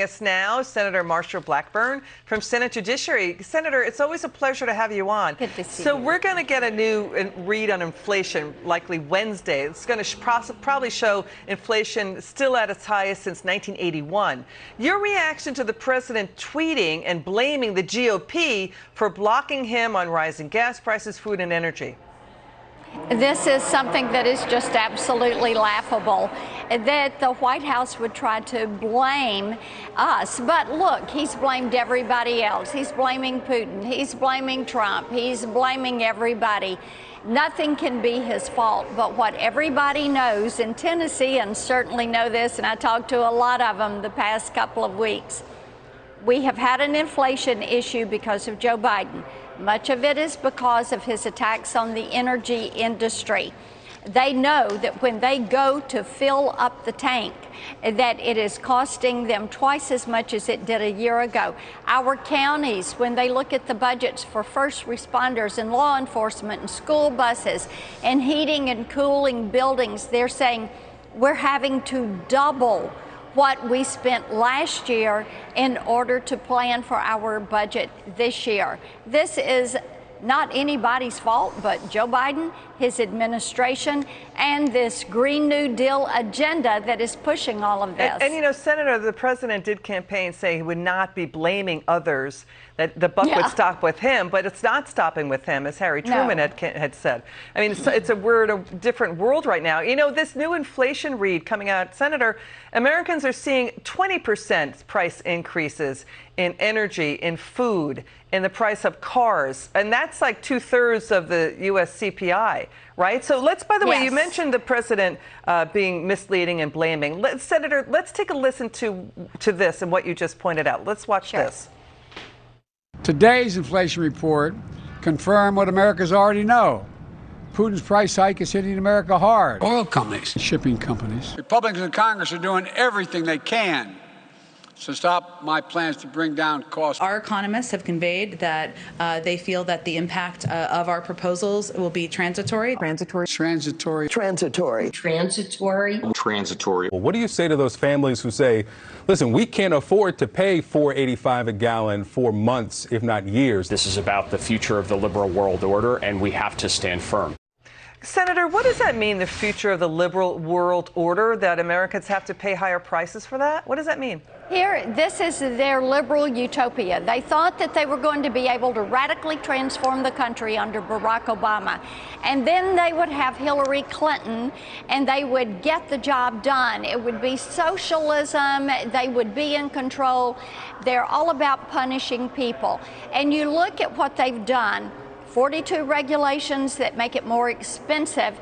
joining us now, Senator Marsha Blackburn from Senate Judiciary. Senator, it's always a pleasure to have you on. Good to see you. We're going to get a new read on inflation likely Wednesday. It's going to probably show inflation still at its highest since 1981. Your reaction to the president tweeting and blaming the GOP for blocking him on rising gas prices, food, and energy? This is something that is just absolutely laughable, that the White House would try to blame us. But look, he's blamed everybody else. He's blaming Putin. He's blaming Trump. He's blaming everybody. Nothing can be his fault. But what everybody knows in Tennessee, and certainly know this, and I talked to a lot of them the past couple of weeks, we have had an inflation issue because of Joe Biden. Much of it is because of his attacks on the energy industry. They know that when they go to fill up the tank, that it is costing them twice as much as it did a year ago. Our counties, when they look at the budgets for first responders and law enforcement and school buses and heating and cooling buildings, they're saying we're having to double what we spent last year in order to plan for our budget this year. This is not anybody's fault but Joe Biden, his administration, and this Green New Deal agenda that is pushing all of this. And you know, Senator, the president did campaign saying he would not be blaming others, that the buck would stop with him, but it's not stopping with him, as Harry Truman had said. I mean, we're in a different world right now. You know, this new inflation read coming out, Senator, Americans are seeing 20% price increases in energy, in food, in the price of cars, and that's like 2/3 of the U.S. CPI, right? So by the way, you mentioned the president being misleading and blaming. Senator, let's take a listen to this and what you just pointed out. Let's watch this. Today's inflation report confirmed what Americans already know. Putin's price hike is hitting America hard. Oil companies, shipping companies. Republicans in Congress are doing everything they can to stop my plans to bring down costs. Our economists have conveyed that they feel that the impact of our proposals will be transitory. Transitory. Well, what do you say to those families who say, listen, we can't afford to pay $4.85 a gallon for months, if not years? This is about the future of the liberal world order, and we have to stand firm. Senator, what does that mean, the future of the liberal world order, that Americans have to pay higher prices for that? What does that mean? This is their liberal utopia. They thought that they were going to be able to radically transform the country under Barack Obama. And then they would have Hillary Clinton and they would get the job done. It would be socialism. They would be in control. They're all about punishing people. And you look at what they've done. 42 regulations that make it more expensive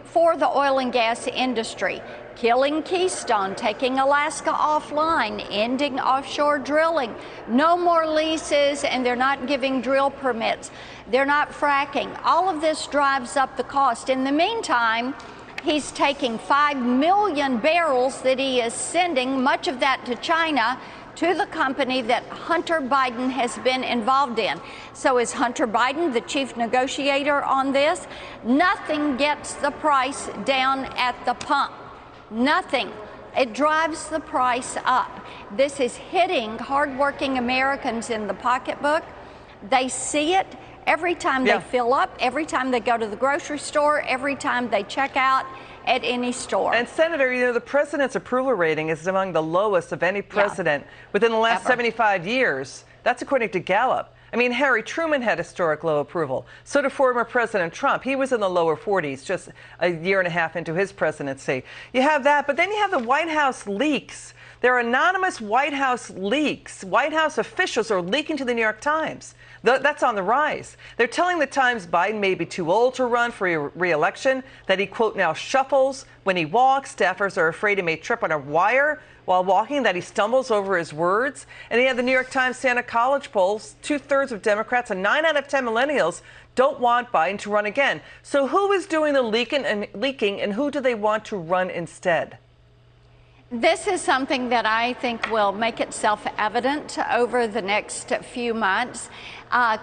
for the oil and gas industry. Killing Keystone, taking Alaska offline, ending offshore drilling, no more leases, and they're not giving drill permits. They're not fracking. All of this drives up the cost. In the meantime, he's taking 5 million barrels that he is sending, much of that to China, to the company that Hunter Biden has been involved in. So is Hunter Biden the chief negotiator on this? Nothing gets the price down at the pump. Nothing. It drives the price up. This is hitting hardworking Americans in the pocketbook. They see it every time they fill up, every time they go to the grocery store, every time they check out at any store. And Senator, you know, the president's approval rating is among the lowest of any president within the last 75 years. That's according to Gallup. I mean, Harry Truman had historic low approval. So did former President Trump. He was in the lower 40s just a year and a half into his presidency. You have that, but then you have the White House leaks. There are anonymous White House leaks. White House officials are leaking to the New York Times. That's on the rise. They're telling the Times Biden may be too old to run for re-election, that he, quote, now shuffles when he walks. Staffers are afraid he may trip on a wire while walking, that he stumbles over his words. And you have the New York Times Santa College polls. 2/3 of Democrats and 9 out of 10 millennials don't want Biden to run again. So who is doing the leaking and who do they want to run instead? This is something that I think will make itself evident over the next few months.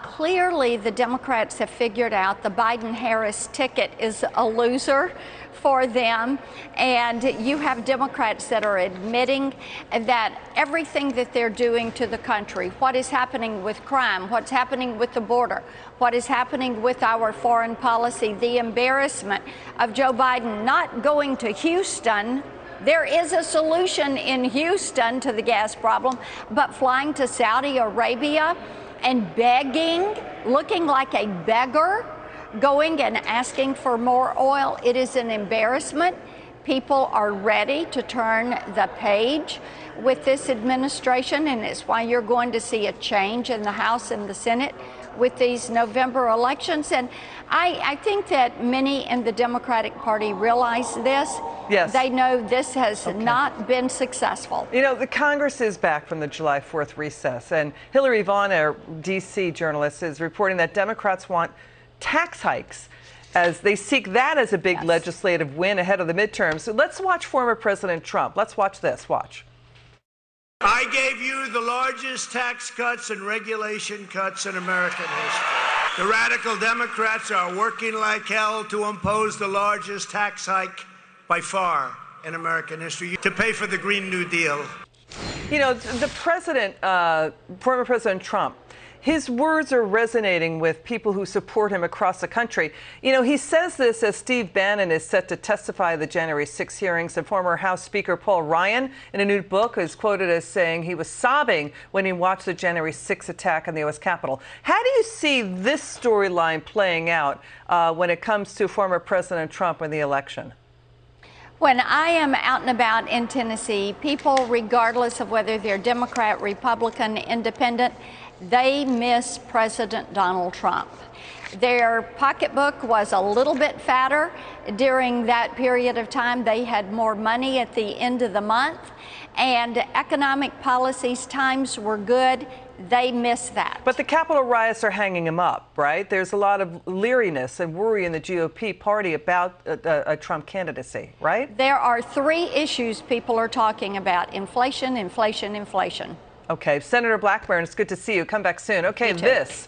Clearly, the Democrats have figured out the Biden-Harris ticket is a loser for them, and you have Democrats that are admitting that everything that they're doing to the country, what is happening with crime, what's happening with the border, what is happening with our foreign policy, the embarrassment of Joe Biden not going to Houston. There is a solution in Houston to the gas problem, but flying to Saudi Arabia and begging, looking like a beggar, going and asking for more oil, it is an embarrassment. People are ready to turn the page with this administration, and it's why you're going to see a change in the House and the Senate with these November elections. And I think that many in the Democratic Party realize this. Yes. They know this has not been successful. You know, the Congress is back from the July 4th recess, and Hillary Vaughn, a D.C. journalist, is reporting that Democrats want tax hikes as they seek that as a big legislative win ahead of the midterms. So let's watch former President Trump. Let's watch this. Watch. I gave you the largest tax cuts and regulation cuts in American history. The radical Democrats are working like hell to impose the largest tax hike by far in American history to pay for the Green New Deal. You know, the president, former President Trump, his words are resonating with people who support him across the country. You know, he says this as Steve Bannon is set to testify at the January 6 hearings, and former House Speaker Paul Ryan, in a new book, is quoted as saying he was sobbing when he watched the January 6 attack on the U.S. Capitol. How do you see this storyline playing out when it comes to former President Trump and the election? When I am out and about in Tennessee, people, regardless of whether they're Democrat, Republican, Independent, they miss President Donald Trump. Their pocketbook was a little bit fatter during that period of time. They had more money at the end of the month, and economic policies, times were good. They miss that. But the Capitol riots are hanging him up, right? There's a lot of leeriness and worry in the GOP party about a Trump candidacy, right? There are three issues people are talking about: inflation, inflation, inflation. Okay, Senator Blackburn, it's good to see you. Come back soon. Okay, this.